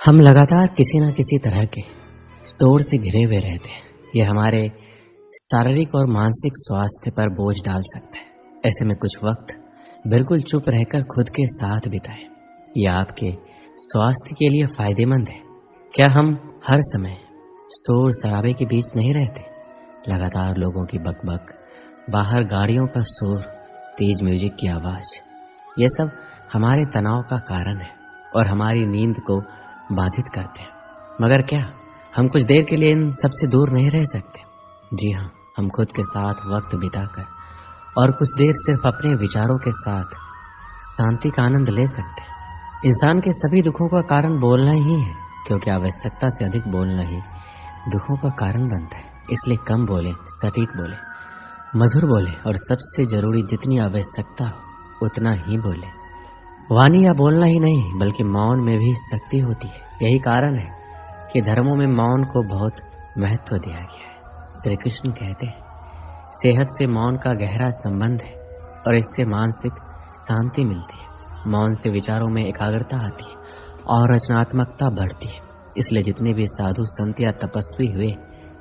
हम लगातार किसी न किसी तरह के शोर से घिरे हुए रहते हैं। ये हमारे शारीरिक और मानसिक स्वास्थ्य पर बोझ डाल सकता है। ऐसे में कुछ वक्त बिल्कुल चुप रहकर खुद के साथ बिताएं। यह आपके स्वास्थ्य के लिए फायदेमंद है। क्या हम हर समय शोर शराबे के बीच नहीं रहते? लगातार लोगों की बकबक, बाहर गाड़ियों का शोर, तेज म्यूजिक की आवाज, ये सब हमारे तनाव का कारण है और हमारी नींद को बाधित करते हैं। मगर क्या हम कुछ देर के लिए इन सबसे दूर नहीं रह सकते? जी हाँ, हम खुद के साथ वक्त बिताकर और कुछ देर सिर्फ अपने विचारों के साथ शांति का आनंद ले सकते हैं। इंसान के सभी दुखों का कारण बोलना ही है, क्योंकि आवश्यकता से अधिक बोलना ही दुखों का कारण बनता है। इसलिए कम बोले, सटीक बोले, मधुर बोले और सबसे जरूरी जितनी आवश्यकता हो उतना ही बोले। वाणी या बोलना ही नहीं बल्कि मौन में भी शक्ति होती है। यही कारण है कि धर्मों में मौन को बहुत महत्व दिया गया है। श्री कृष्ण कहते हैं, सेहत से मौन का गहरा संबंध है और इससे मानसिक शांति मिलती है। मौन से विचारों में एकाग्रता आती है और रचनात्मकता बढ़ती है। इसलिए जितने भी साधु संत या तपस्वी हुए,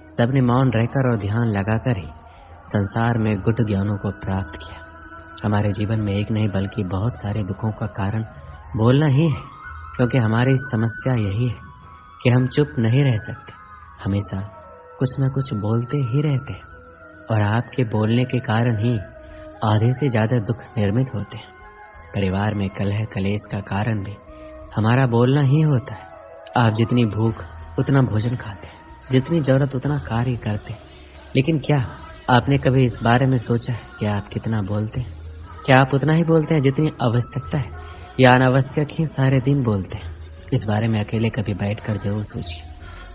सबने मौन रहकर और ध्यान लगाकर ही संसार में गुढ़ ज्ञानों को प्राप्त किया। हमारे जीवन में एक नहीं बल्कि बहुत सारे दुखों का कारण बोलना ही है, क्योंकि हमारी समस्या यही है कि हम चुप नहीं रह सकते, हमेशा कुछ न कुछ बोलते ही रहते हैं। और आपके बोलने के कारण ही आधे से ज़्यादा दुख निर्मित होते हैं। परिवार में कलह कलेश का कारण भी हमारा बोलना ही होता है। आप जितनी भूख उतना भोजन खाते हैं, जितनी जरूरत उतना कार्य करते हैं, लेकिन क्या आपने कभी इस बारे में सोचा है कि आप कितना बोलते हैं? क्या आप उतना ही बोलते हैं जितनी आवश्यकता है, या अनावश्यक ही सारे दिन बोलते हैं? इस बारे में अकेले कभी बैठकर जरूर सोचिए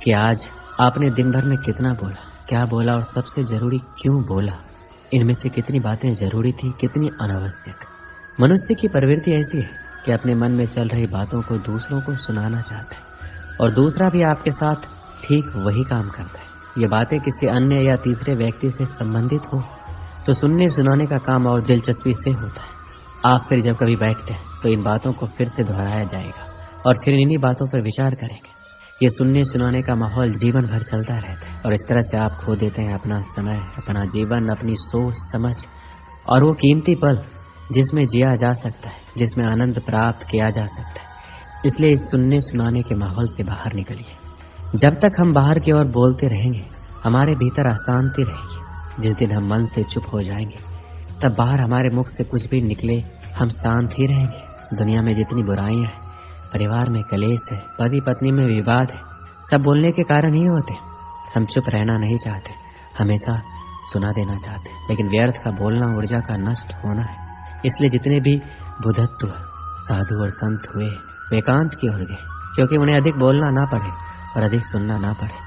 कि आज आपने दिन भर में कितना बोला, क्या बोला और सबसे जरूरी क्यों बोला। इनमें से कितनी बातें जरूरी थी, कितनी अनावश्यक। मनुष्य की प्रवृत्ति ऐसी है कि अपने मन में चल रही बातों को दूसरों को सुनाना चाहता है और दूसरा भी आपके साथ ठीक वही काम करता है। ये बातें किसी अन्य या तीसरे व्यक्ति से संबंधित हो तो सुनने सुनाने का काम और दिलचस्पी से होता है। आप फिर जब कभी बैठते हैं तो इन बातों को फिर से दोहराया जाएगा और फिर इन्हीं बातों पर विचार करेंगे। ये सुनने सुनाने का माहौल जीवन भर चलता रहता है और इस तरह से आप खो देते हैं अपना समय, अपना जीवन, अपनी सोच समझ और वो कीमती पल जिसमें जिया जा सकता है, जिसमें आनंद प्राप्त किया जा सकता है। इसलिए इस सुनने सुनाने के माहौल से बाहर निकलिए। जब तक हम बाहर की ओर बोलते रहेंगे, हमारे भीतर अशांति रहेगी। जिस दिन हम मन से चुप हो जाएंगे, तब बाहर हमारे मुख से कुछ भी निकले, हम शांत ही रहेंगे। दुनिया में जितनी बुराइयां हैं, परिवार में कलेश है, पति पत्नी में विवाद है, सब बोलने के कारण ही होते हैं। हम चुप रहना नहीं चाहते, हमेशा सुना देना चाहते हैं, लेकिन व्यर्थ का बोलना ऊर्जा का नष्ट होना है। इसलिए जितने भी बुद्धत्व साधु और संत हुए, वे एकांत की ओर गए, क्योंकि उन्हें अधिक बोलना ना पड़े और अधिक सुनना ना पड़े।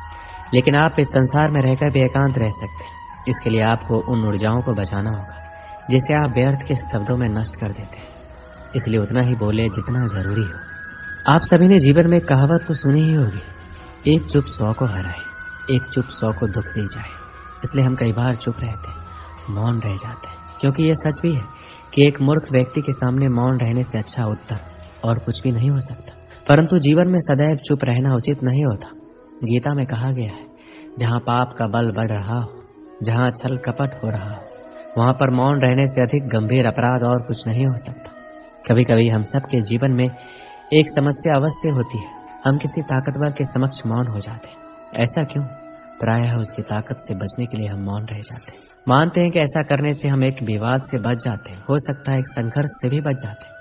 लेकिन आप इस संसार में रहकर भी एकांत रह सकते हैं। इसके लिए आपको उन ऊर्जाओं को बचाना होगा जिसे आप व्यर्थ के शब्दों में नष्ट कर देते हैं। इसलिए उतना ही बोले जितना जरूरी हो। आप सभी ने जीवन में कहावत तो सुनी ही होगी, एक चुप 100 को हराए, एक चुप 100 को दुख दे जाए। इसलिए हम कई बार चुप रहते हैं, मौन रह जाते हैं, क्योंकि ये सच भी है कि एक मूर्ख व्यक्ति के सामने मौन रहने से अच्छा उत्तर और कुछ भी नहीं हो सकता। परंतु जीवन में सदैव चुप रहना उचित नहीं होता। गीता में कहा गया है, जहाँ पाप का बल बढ़ रहा हो, जहाँ छल कपट हो रहा हो, वहाँ पर मौन रहने से अधिक गंभीर अपराध और कुछ नहीं हो सकता। कभी कभी हम सब के जीवन में एक समस्या अवश्य होती है, हम किसी ताकतवर के समक्ष मौन हो जाते हैं। ऐसा क्यों? प्रायः उसकी ताकत से बचने के लिए हम मौन रह जाते हैं। मानते हैं कि ऐसा करने से हम एक विवाद से बच जाते हैं, हो सकता है एक संघर्ष से भी बच जाते हैं,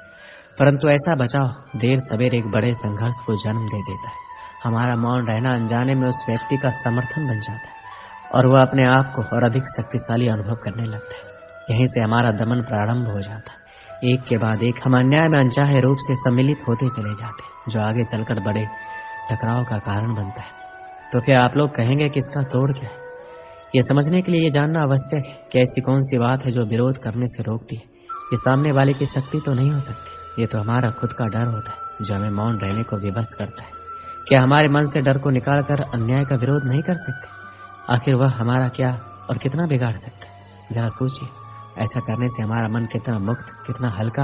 परंतु ऐसा बचाव देर सवेर एक बड़े संघर्ष को जन्म दे देता है। हमारा मौन रहना अनजाने में उस व्यक्ति का समर्थन बन जाता है और वह अपने आप को और अधिक शक्तिशाली अनुभव करने लगता है। यहीं से हमारा दमन प्रारंभ हो जाता है। एक के बाद एक हम अन्याय में अनचाहे रूप से सम्मिलित होते चले जाते हैं, जो आगे चलकर बड़े टकराव का कारण बनता है। तो फिर आप लोग कहेंगे कि इसका तोड़ क्या है? ये समझने के लिए ये जानना आवश्यक है कि ऐसी कौन सी बात है जो विरोध करने से रोकती है। ये सामने वाले की शक्ति तो नहीं हो सकती, ये तो हमारा खुद का डर होता है जो हमें मौन रहने को विवश करता है। क्या हमारे मन से डर को निकालकर अन्याय का विरोध नहीं कर सकते? आखिर वह हमारा क्या और कितना बिगाड़ सकता है? जरा सोचिए, ऐसा करने से हमारा मन कितना मुक्त, कितना हल्का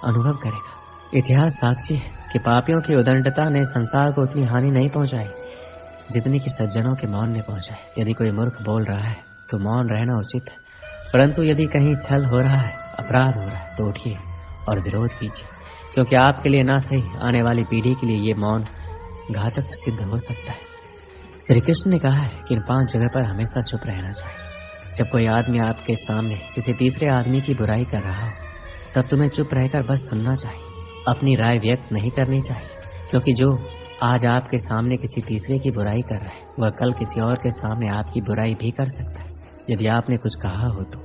अनुभव करेगा। इतिहास साक्षी है कि पापियों की उदंडता ने संसार को उतनी हानि नहीं पहुंचाई जितनी कि सज्जनों के मौन ने पहुंचाई। यदि कोई मूर्ख बोल रहा है तो मौन रहना उचित है, परंतु यदि कहीं छल हो रहा है, अपराध हो रहा है, तो उठिए और विरोध कीजिए, क्योंकि आपके लिए ना सही आने वाली पीढ़ी के लिए ये मौन घातक सिद्ध हो सकता है। श्री कृष्ण ने कहा है कि इन 5 जगह पर हमेशा चुप रहना चाहिए। जब कोई आदमी आपके सामने किसी तीसरे आदमी की बुराई कर रहा हो, तब तुम्हें चुप रहकर बस सुनना चाहिए, अपनी राय व्यक्त नहीं करनी चाहिए, क्योंकि जो आज आपके सामने किसी तीसरे की बुराई कर रहा है, वह कल किसी और के सामने आपकी बुराई भी कर सकता है। यदि आपने कुछ कहा हो तो,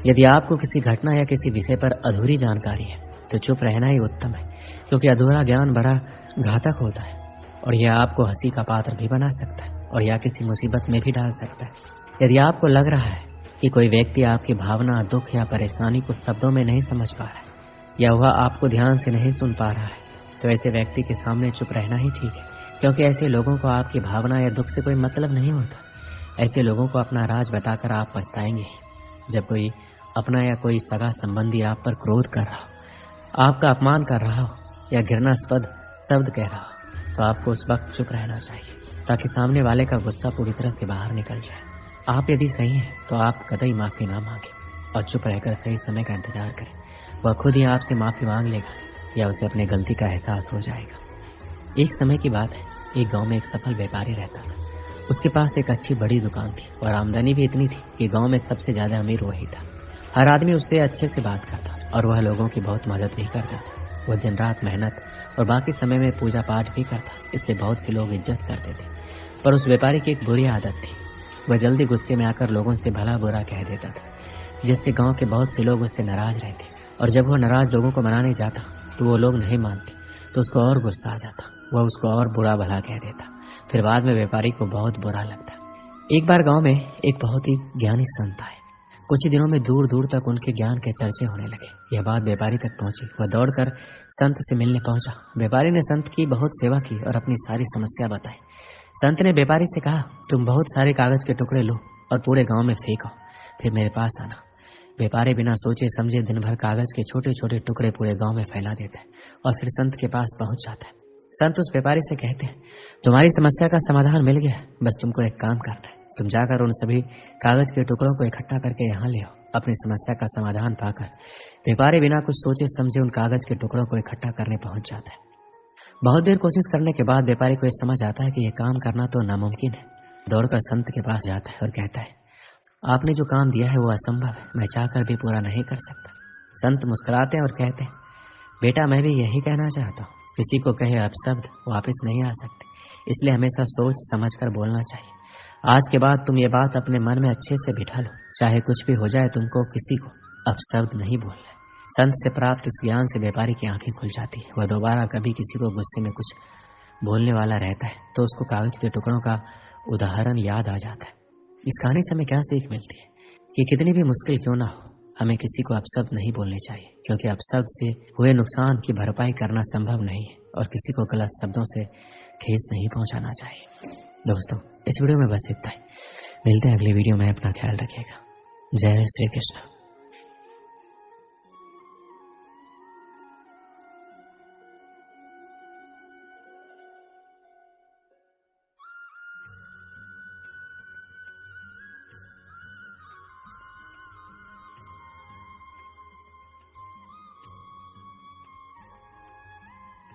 यदि आपको किसी घटना या किसी विषय पर अधूरी जानकारी है, तो चुप रहना ही उत्तम है, क्योंकि अधूरा ज्ञान बड़ा घातक होता है और यह आपको हंसी का पात्र भी बना सकता है और या किसी मुसीबत में भी डाल सकता है। यदि आपको लग रहा है कि कोई व्यक्ति आपकी भावना, दुख या परेशानी को शब्दों में नहीं समझ पा रहा है या वह आपको ध्यान से नहीं सुन पा रहा है, तो ऐसे व्यक्ति के सामने चुप रहना ही ठीक है, क्योंकि ऐसे लोगों को आपकी भावना या दुख से कोई मतलब नहीं होता। ऐसे लोगों को अपना राज बताकर आप पछताएंगे। जब कोई अपना या कोई सगा संबंधी आप पर क्रोध कर रहा हो, आपका अपमान कर रहा हो या घृणास्पद शब्द कह रहा हो, तो आपको उस वक्त चुप रहना चाहिए, ताकि सामने वाले का गुस्सा पूरी तरह से बाहर निकल जाए। आप यदि सही हैं तो आप कतई माफ़ी ना मांगे और चुप रहकर सही समय का इंतजार करें। वह खुद ही आपसे माफ़ी मांग लेगा या उसे अपनी गलती का एहसास हो जाएगा। एक समय की बात है, एक गांव में एक सफल व्यापारी रहता था। उसके पास एक अच्छी बड़ी दुकान थी और आमदनी भी इतनी थी कि गांव में सबसे ज्यादा अमीर वही था। हर आदमी उससे अच्छे से बात करता और वह लोगों की बहुत मदद भी करता था। वह दिन रात मेहनत और बाकी समय में पूजा पाठ भी करता, इसलिए बहुत से लोग इज्जत करते थे। पर उस व्यापारी की एक बुरी आदत थी, वह जल्दी गुस्से में आकर लोगों से भला बुरा कह देता था, जिससे गाँव के बहुत से लोग उससे नाराज रहते। और जब वह नाराज लोगों को मनाने जाता तो वो लोग नहीं मानते, तो उसको और गुस्सा आ जाता, वह उसको और बुरा भला कह देता। फिर बाद में व्यापारी को बहुत बुरा लगता। एक बार गांव में एक बहुत ही ज्ञानी संत आए। कुछ ही दिनों में दूर दूर तक उनके ज्ञान के चर्चे होने लगे। यह बात व्यापारी तक पहुंची। वह दौड़कर संत से मिलने पहुंचा। व्यापारी ने संत की बहुत सेवा की और अपनी सारी समस्या बताई। संत ने व्यापारी से कहा, तुम बहुत सारे कागज के टुकड़े लो और पूरे गाँव में फेंको, फिर मेरे पास आना। व्यापारी बिना सोचे समझे दिन भर कागज के छोटे छोटे टुकड़े पूरे गांव में फैला देता है और फिर संत के पास पहुंच जाता है। संत उस व्यापारी से कहते हैं, तुम्हारी समस्या का समाधान मिल गया, बस तुमको एक काम करना है। तुम जाकर उन सभी कागज के टुकड़ों को इकट्ठा करके यहाँ ले आओ। अपनी समस्या का समाधान पाकर व्यापारी बिना कुछ सोचे समझे उन कागज के टुकड़ों को इकट्ठा करने पहुंच जाता है। बहुत देर कोशिश करने के बाद व्यापारी को यह समझ आता है कि यह काम करना तो नामुमकिन है। दौड़कर संत के पास जाता है और कहता है, आपने जो काम दिया है वो असंभव है, मैं चाहकर भी पूरा नहीं कर सकता। संत मुस्कुराते हैं और कहते हैं, बेटा मैं भी यही कहना चाहता हूँ, किसी को कहे अपशब्द वापस नहीं आ सकते, इसलिए हमेशा सोच समझकर बोलना चाहिए। आज के बाद तुम ये बात अपने मन में अच्छे से बिठा लो, चाहे कुछ भी हो जाए तुमको किसी को अपशब्द नहीं बोलना। संत से प्राप्त इस ज्ञान से व्यापारी की आंखें खुल जाती है। वह दोबारा कभी किसी को गुस्से में कुछ बोलने वाला रहता है तो उसको कागज के टुकड़ों का उदाहरण याद आ जाता है। इस कहानी से हमें क्या सीख मिलती है कि कितनी भी मुश्किल क्यों ना हो, हमें किसी को अपशब्द नहीं बोलने चाहिए, क्योंकि अपशब्द से हुए नुकसान की भरपाई करना संभव नहीं है और किसी को गलत शब्दों से ठेस नहीं पहुंचाना चाहिए। दोस्तों, इस वीडियो में बस इतना ही। मिलते हैं अगली वीडियो में। अपना ख्याल रखिएगा। जय श्री कृष्ण।